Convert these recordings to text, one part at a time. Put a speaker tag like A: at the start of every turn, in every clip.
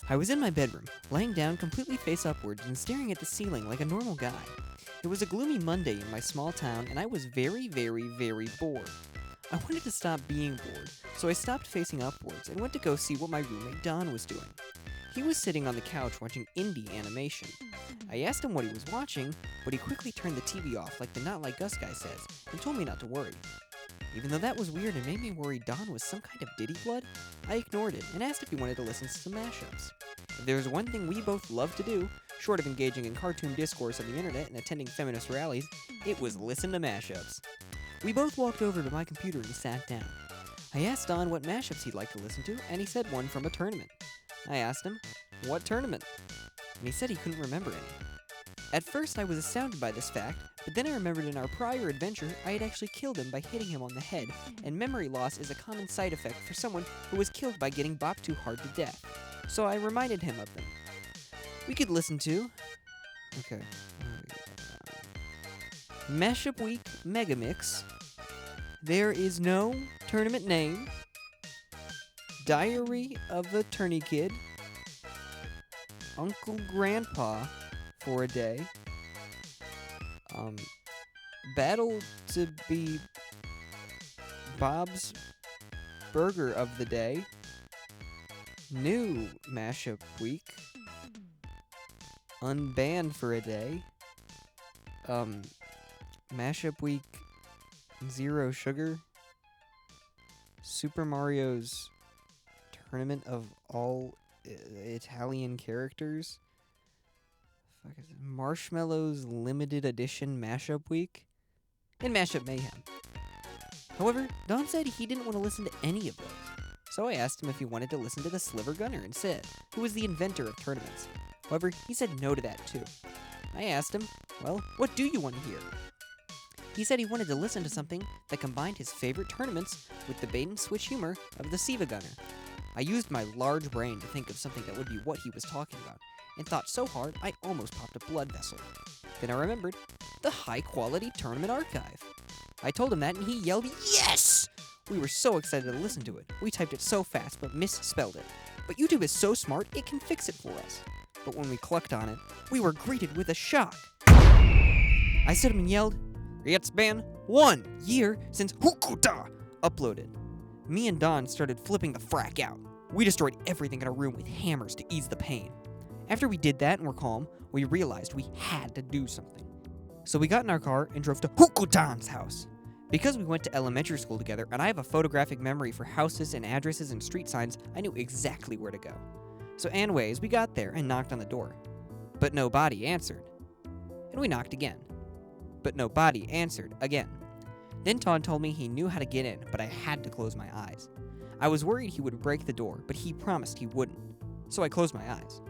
A: I was in my bedroom, laying down completely face upwards and staring at the ceiling like a normal guy. It was a gloomy Monday in my small town, and I was very, very, very bored. I wanted to stop being bored, so I stopped facing upwards and went to go see what my roommate Don was doing. He was sitting on the couch watching indie animation. I asked him what he was watching, but he quickly turned the TV off like the Not Like Us guy says, and told me not to worry. Even though that was weird and made me worry Don was some kind of Diddy blood, I ignored it and asked if he wanted to listen to some mashups. If there was one thing we both love to do, short of engaging in cartoon discourse on the internet and attending feminist rallies, it was listen to mashups. We both walked over to my computer and sat down. I asked Don what mashups he'd like to listen to, and he said one from a tournament. I asked him, what tournament? And he said he couldn't remember any. At first I was astounded by this fact, but then I remembered in our prior adventure I had actually killed him by hitting him on the head, and memory loss is a common side effect for someone who was killed by getting bopped too hard to death. So I reminded him of them. We could listen to... Okay. Mashup Week Megamix. There is no tournament name. Diary of a Tourney Kid. Uncle Grandpa for a day. Battle to be Bob's Burger of the Day. New Mashup Week. Unbanned for a day. Mashup Week Zero Sugar. Super Mario's Tournament of All Italian Characters. Fuck is it? Marshmallows Limited Edition Mashup Week. And Mashup Mayhem. However, Don said he didn't want to listen to any of those. So I asked him if he wanted to listen to the Sliver Gunner instead, who was the inventor of tournaments. However, he said no to that too. I asked him, well, what do you want to hear? He said he wanted to listen to something that combined his favorite tournaments with the bait-and-switch humor of the Siva Gunner. I used my large brain to think of something that would be what he was talking about, and thought so hard I almost popped a blood vessel. Then I remembered the high-quality tournament archive. I told him that and he yelled, yes! We were so excited to listen to it. We typed it so fast but misspelled it. But YouTube is so smart it can fix it for us. But when we clucked on it, we were greeted with a shock. I stood up and yelled, it's been 1 year since HQTA uploaded. Me and Don started flipping the frack out. We destroyed everything in our room with hammers to ease the pain. After we did that and were calm, we realized we had to do something. So we got in our car and drove to HQTA's house. Because we went to elementary school together and I have a photographic memory for houses and addresses and street signs, I knew exactly where to go. So anyways, we got there and knocked on the door. But nobody answered. And we knocked again. But nobody answered again. Then Todd told me he knew how to get in, but I had to close my eyes. I was worried he would break the door, but he promised he wouldn't. So I closed my eyes.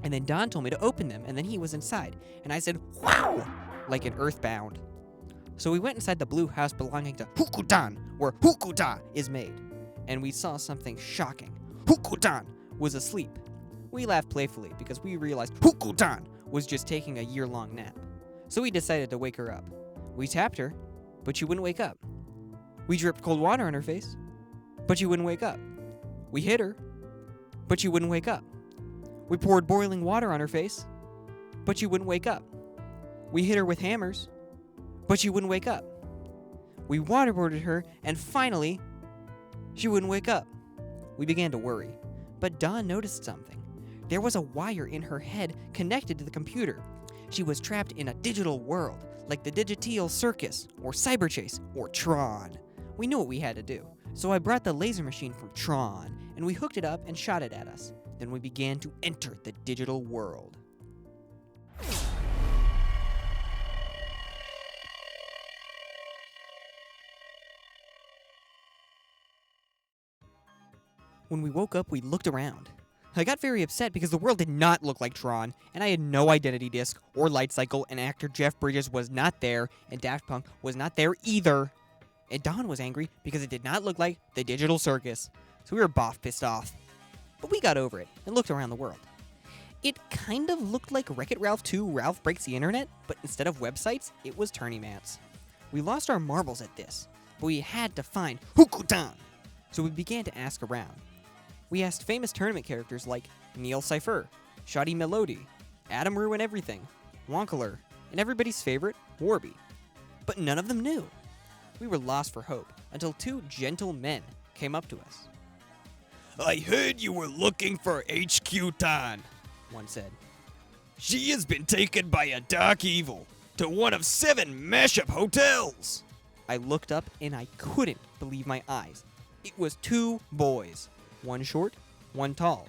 A: And then Don told me to open them, and then he was inside. And I said, wow, like an earthbound. So we went inside the blue house belonging to HQTA, where HQTA is made. And we saw something shocking. HQTA was asleep. We laughed playfully because we realized HQTA was just taking a year-long nap. So we decided to wake her up. We tapped her, but she wouldn't wake up. We dripped cold water on her face, but she wouldn't wake up. We hit her, but she wouldn't wake up. We poured boiling water on her face, but she wouldn't wake up. We hit her with hammers, but she wouldn't wake up. We waterboarded her, and finally, she wouldn't wake up. We began to worry, but Dawn noticed something. There was a wire in her head connected to the computer. She was trapped in a digital world, like the Digital Circus, or Cyberchase, or Tron. We knew what we had to do, so I brought the laser machine from Tron, and we hooked it up and shot it at us. Then we began to enter the digital world. When we woke up, we looked around. I got very upset because the world did not look like Tron, and I had no identity disc or light cycle, and actor Jeff Bridges was not there, and Daft Punk was not there either. And Don was angry because it did not look like the Digital Circus. So we were both pissed off. But we got over it and looked around the world. It kind of looked like Wreck-It Ralph 2 Ralph Breaks the Internet, but instead of websites, it was tourneyments. We lost our marbles at this, but we had to find HQTA. So we began to ask around. We asked famous tournament characters like Neil Cypher, Shoddy Melody, Adam Ruin Everything, Wonkler, and everybody's favorite, Warby. But none of them knew. We were lost for hope until two gentle men came up to us.
B: I heard you were looking for HQTA,
A: one said.
B: She has been taken by a dark evil to one of 7 mashup hotels.
A: I looked up and I couldn't believe my eyes. It was 2 boys, one short, one tall,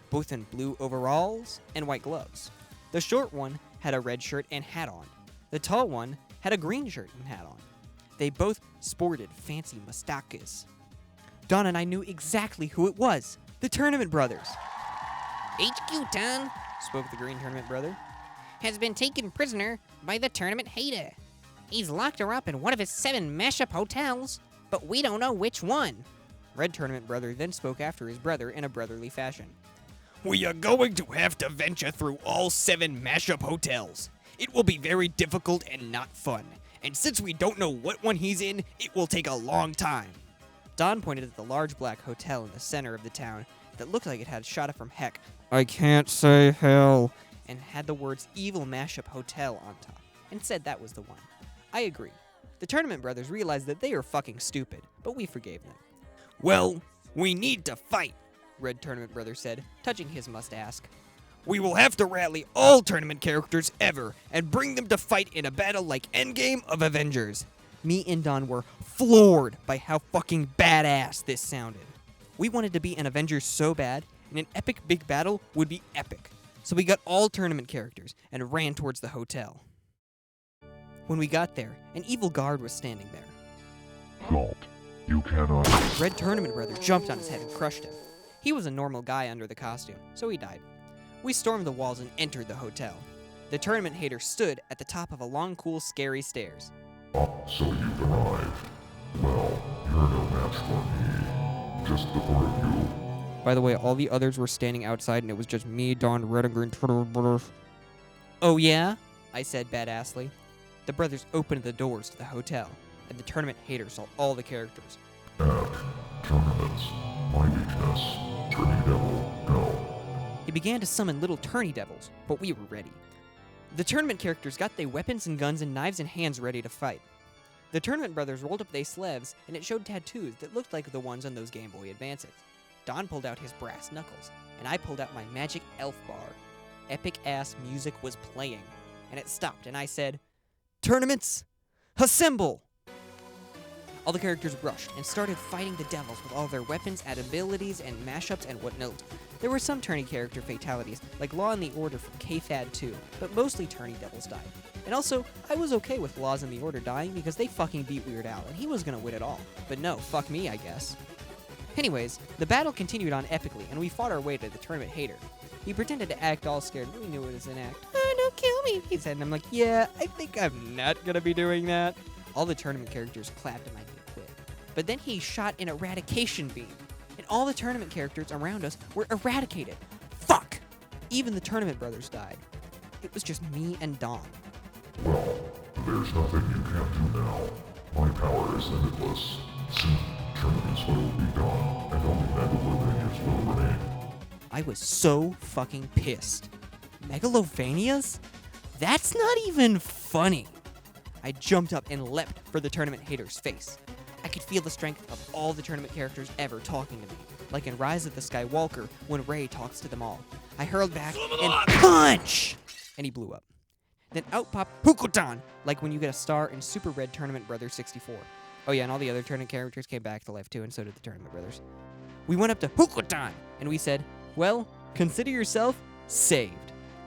A: both in blue overalls and white gloves. The short one had a red shirt and hat on. The tall one had a green shirt and hat on. They both sported fancy mustaches. Don and I knew exactly who it was, the Tournament Brothers.
C: HQTA
A: Spoke the green Tournament Brother.
C: has been taken prisoner by the Tournament Hater. He's locked her up in one of his 7 mashup hotels, but we don't know which one.
A: Red Tournament Brother then spoke after his brother in a brotherly fashion.
B: We are going to have to venture through all 7 mashup hotels. It will be very difficult and not fun. And since we don't know what one he's in, it will take a long time.
A: Don pointed at the large black hotel in the center of the town that looked like it had shot it from heck. I can't say hell. And had the words Evil Mashup Hotel on top, and said that was the one. I agree. The Tournament Brothers realized that they were fucking stupid, but we forgave them.
B: Well, we need to fight.
A: Red Tournament Brother said, touching his mustache.
B: We will have to rally all tournament characters ever and bring them to fight in a battle like Endgame of Avengers.
A: Me and Don were floored by how fucking badass this sounded. We wanted to be an Avengers so bad, and an epic big battle would be epic. So we got all tournament characters and ran towards the hotel. When we got there, an evil guard was standing there.
D: Halt. You cannot.
A: Red Tournament Brother jumped on his head and crushed him. He was a normal guy under the costume, so he died. We stormed the walls and entered the hotel. The Tournament Hater stood at the top of a long, cool, scary stairs.
D: So you've arrived. Well, you're no match for me. Just the 4 of you.
A: By the way, all the others were standing outside, and it was just me, Don, Red, and Green Tournament Brothers. Oh yeah? I said badassly. The brothers opened the doors to the hotel, and the Tournament Hater saw all the characters.
D: Tournaments. My weakness. Trinity Devil. Go.
A: He began to summon little tourney devils, but we were ready. The tournament characters got their weapons and guns and knives in hands ready to fight. The Tournament Brothers rolled up their sleeves, and it showed tattoos that looked like the ones on those Game Boy Advances. Don pulled out his brass knuckles, and I pulled out my magic elf bar. Epic-ass music was playing, and it stopped, and I said, "Tournaments, assemble!" All the characters rushed and started fighting the devils with all their weapons and abilities and mashups and whatnot. There were some tourney character fatalities, like Law and the Order from K-Fad 2, but mostly tourney devils died. And also, I was okay with Laws and the Order dying because they fucking beat Weird Al, and he was gonna win it all. But no, fuck me, I guess. Anyways, the battle continued on epically, and we fought our way to the Tournament Hater. He pretended to act all scared, but we knew it was an act. "Oh, don't kill me," he said, and I'm like, "Yeah, I think I'm not gonna be doing that." All the tournament characters clapped and I did quit. But then he shot an eradication beam, and all the tournament characters around us were eradicated. Fuck! Even the Tournament Brothers died. It was just me and Don.
D: Well, there's nothing you can't do now. My power is limitless. Soon, tournaments will be gone, and only Megalovanias will remain.
A: I was so fucking pissed. Megalovanias? That's not even funny. I jumped up and leapt for the Tournament Hater's face. I could feel the strength of all the tournament characters ever talking to me, like in Rise of the Skywalker when Rey talks to them all. I hurled back and punch! And he blew up. Then out popped HQTA, like when you get a star in Super Red Tournament Brothers 64. Oh yeah, and all the other tournament characters came back to life too, and so did the Tournament Brothers. We went up to HQTA, and we said, "Well, consider yourself saved."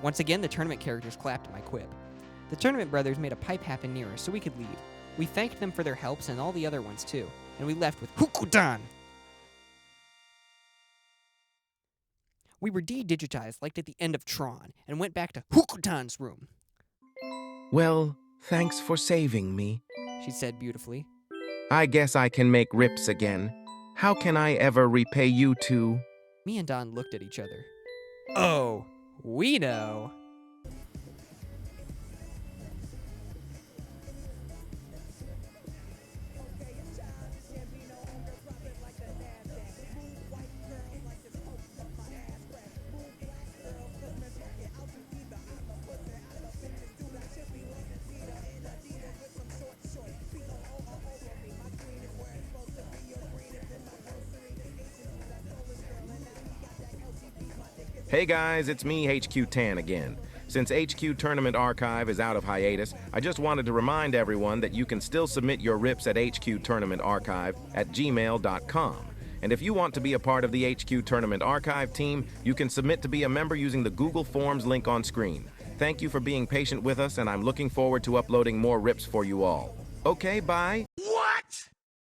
A: Once again, the tournament characters clapped my quip. The Tournament Brothers made a pipe happen near us so we could leave. We thanked them for their helps and all the other ones too, and we left with HQTA. We were de-digitized like at the end of Tron, and went back to HQTA's room.
E: Well, thanks for saving me.
A: She said beautifully.
E: I guess I can make rips again. How can I ever repay you two?
A: Me and Don looked at each other. Oh, we know.
E: Hey guys, it's me, HQTAN again. Since HQ Tournament Archive is out of hiatus, I just wanted to remind everyone that you can still submit your rips at hqtournamentarchive@gmail.com. And if you want to be a part of the HQ Tournament Archive team, you can submit to be a member using the Google Forms link on screen. Thank you for being patient with us, and I'm looking forward to uploading more rips for you all. Okay, bye.